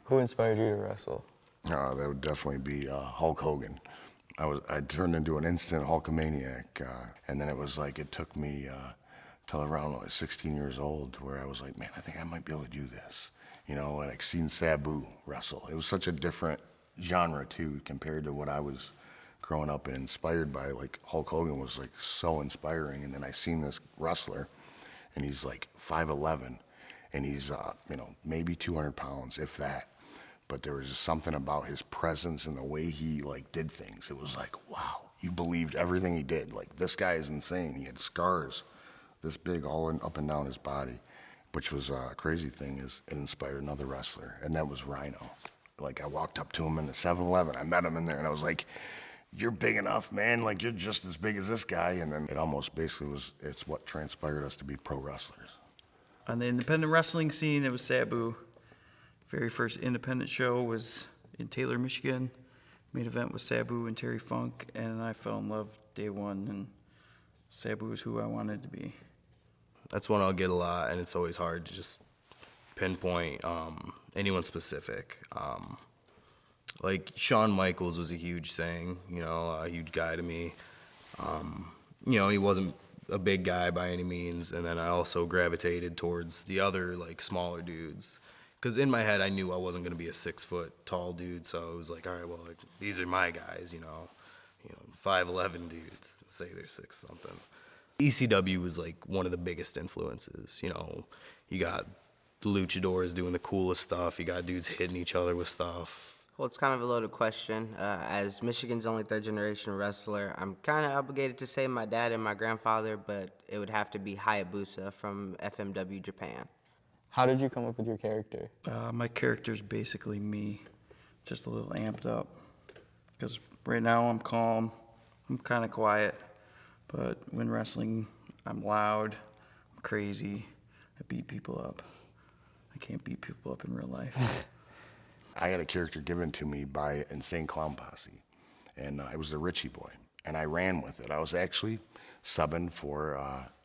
Who inspired you to wrestle? That would definitely be Hulk Hogan. I turned into an instant Hulkamaniac, and then it took me till around 16 years old where I was like, man, I think I might be able to do this. And I seen Sabu wrestle. It was such a different genre too compared to what I was growing up and inspired by. Like Hulk Hogan was like so inspiring, and then I seen this wrestler, and he's like 5'11", and he's maybe 200 pounds, if that. But there was just something about his presence and the way he did things. It was like, wow, you believed everything he did. Like, this guy is insane. He had scars this big up and down his body, which was a crazy thing is it inspired another wrestler, and that was Rhino. Like, I walked up to him in the 7-Eleven. I met him in there, and I was like, you're big enough, man. Like, you're just as big as this guy. And then it almost basically it's what transpired us to be pro wrestlers. On the independent wrestling scene, it was Sabu. Very first independent show was in Taylor, Michigan. Main event was Sabu and Terry Funk, and I fell in love day one, and Sabu is who I wanted to be. That's one I'll get a lot, and it's always hard to just pinpoint anyone specific. Like Shawn Michaels was a huge thing, a huge guy to me. He wasn't a big guy by any means, and then I also gravitated towards the other smaller dudes. Because in my head, I knew I wasn't going to be a 6-foot tall dude, so it was like, all right, well, these are my guys, 5'11" dudes, say they're 6-something. ECW was one of the biggest influences. You got the luchadors doing the coolest stuff. You got dudes hitting each other with stuff. Well, it's kind of a loaded question. As Michigan's only third-generation wrestler, I'm kind of obligated to say my dad and my grandfather, but it would have to be Hayabusa from FMW Japan. How did you come up with your character? My character's basically me, just a little amped up. Because right now I'm calm, I'm kind of quiet, but when wrestling, I'm loud, I'm crazy, I beat people up. I can't beat people up in real life. I had a character given to me by Insane Clown Posse, and I was the Richie Boy, and I ran with it. I was actually subbing for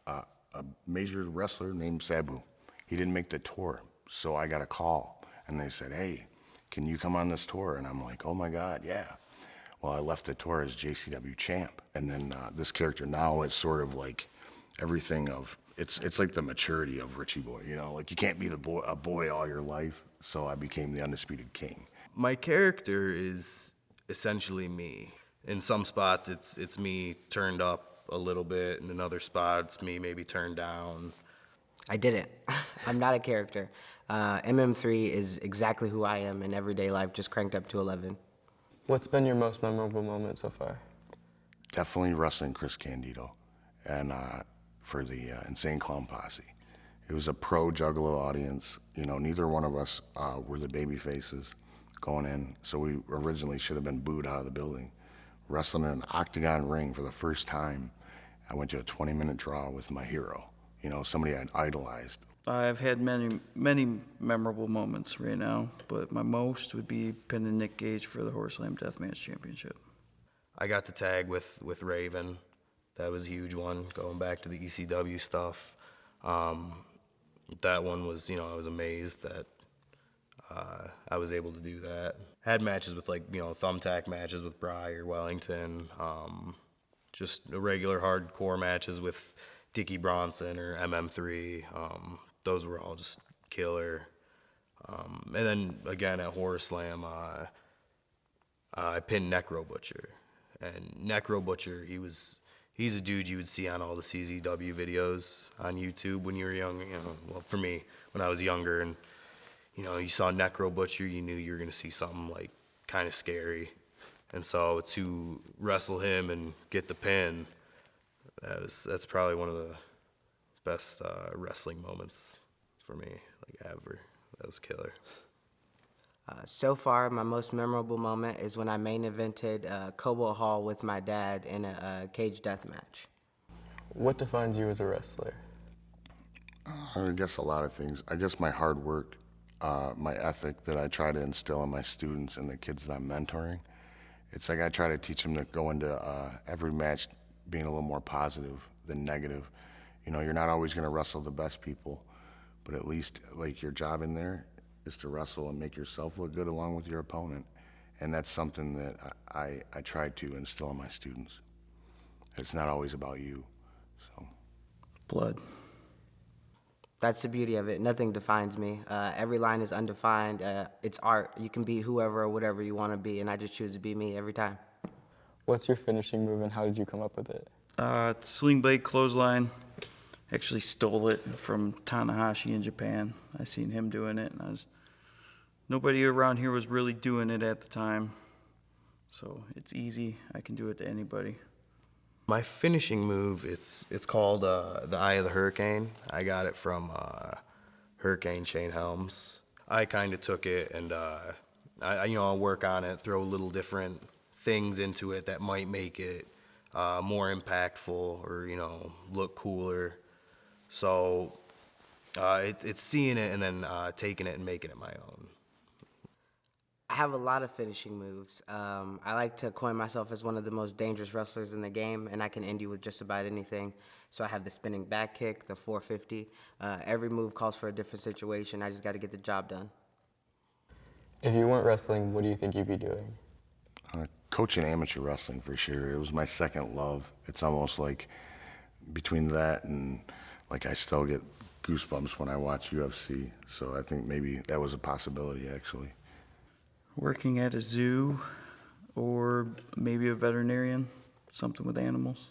a major wrestler named Sabu. He didn't make the tour, so I got a call, and they said, hey, can you come on this tour? And I'm like, oh my God, yeah. Well, I left the tour as JCW champ, and then this character now is sort of like everything of, it's like the maturity of Richie Boy, you can't be a boy all your life, so I became the Undisputed King. My character is essentially me. In some spots, it's me turned up a little bit, and in other spots, me maybe turned down. I didn't. I'm not a character. MM3 is exactly who I am in everyday life, just cranked up to 11. What's been your most memorable moment so far? Definitely wrestling Chris Candido, and for the Insane Clown Posse. It was a pro Juggalo audience. Neither one of us were the baby faces going in, so we originally should have been booed out of the building. Wrestling in an octagon ring for the first time, I went to a 20-minute draw with my hero. Somebody I'd idolized. I've had many memorable moments right now, but my most would be pinning Nick Gage for the Horse Slam Deathmatch Championship. I got to tag with Raven. That was a huge one, going back to the ECW stuff. That one was, I was amazed that I was able to do that. Had matches with thumbtack matches with Bry or Wellington, just regular hardcore matches with Dickie Bronson or MM3, those were all just killer. And then again at Horror Slam, I pinned Necro Butcher. And Necro Butcher, he's a dude you would see on all the CZW videos on YouTube when you were young. Well, for me, when I was younger, and you saw Necro Butcher, you knew you were gonna see something kind of scary. And so to wrestle him and get the pin, that's probably one of the best wrestling moments for me, ever. That was killer. So far, my most memorable moment is when I main evented Cobalt Hall with my dad in a cage death match. What defines you as a wrestler? I guess a lot of things. I guess my hard work, my ethic that I try to instill in my students and the kids that I'm mentoring. It's I try to teach them to go into every match being a little more positive than negative. You're not always going to wrestle the best people, but at least your job in there is to wrestle and make yourself look good along with your opponent. And that's something that I try to instill in my students. It's not always about you, so. Blood. That's the beauty of it. Nothing defines me. Every line is undefined. It's art. You can be whoever or whatever you want to be, and I just choose to be me every time. What's your finishing move and how did you come up with it? Sling blade clothesline. Actually stole it from Tanahashi in Japan. I seen him doing it, and nobody around here was really doing it at the time. So it's easy. I can do it to anybody. My finishing move, it's called the Eye of the Hurricane. I got it from Hurricane Shane Helms. I kind of took it and I'll work on it, throw little different things into it that might make it more impactful or look cooler. So it's seeing it and then taking it and making it my own. I have a lot of finishing moves. I like to coin myself as one of the most dangerous wrestlers in the game, and I can end you with just about anything. So I have the spinning back kick, the 450. Every move calls for a different situation. I just got to get the job done. If you weren't wrestling, what do you think you'd be doing? Coaching amateur wrestling for sure. It was my second love. It's almost like between that and like I still get goosebumps when I watch UFC. So I think maybe that was a possibility actually. Working at a zoo or maybe a veterinarian, something with animals.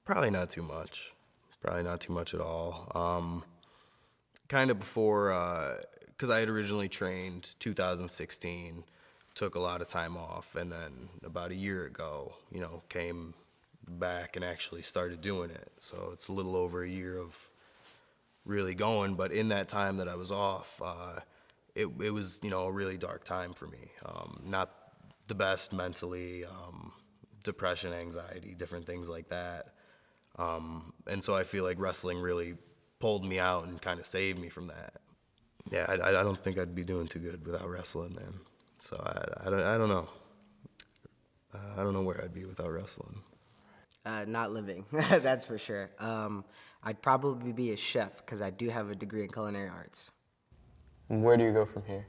Probably not too much. Probably not too much at all. Kind of before, because I had originally trained 2016, took a lot of time off, and then about a year ago, came back and actually started doing it. So it's a little over a year of really going, but in that time that I was off, it was, a really dark time for me. Not the best mentally, depression, anxiety, different things like that. And so I feel like wrestling really pulled me out and kind of saved me from that. Yeah, I don't think I'd be doing too good without wrestling, man. So I don't know. I don't know where I'd be without wrestling. Not living, that's for sure. I'd probably be a chef because I do have a degree in culinary arts. And where do you go from here?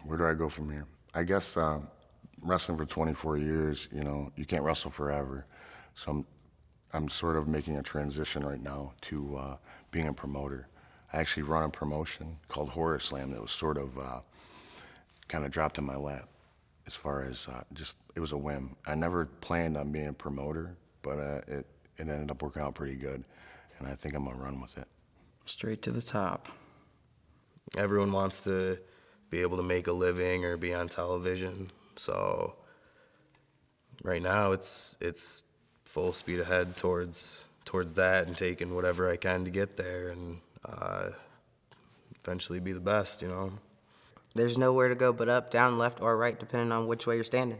Where do I go from here? I guess wrestling for 24 years, you can't wrestle forever. So I'm sort of making a transition right now to being a promoter. I actually run a promotion called Horror Slam that was sort of kind of dropped in my lap as far as it was a whim. I never planned on being a promoter, but it ended up working out pretty good, and I think I'm gonna run with it. Straight to the top. Everyone wants to be able to make a living or be on television. So right now it's full speed ahead towards that and taking whatever I can to get there and eventually be the best, There's nowhere to go but up, down, left, or right, depending on which way you're standing.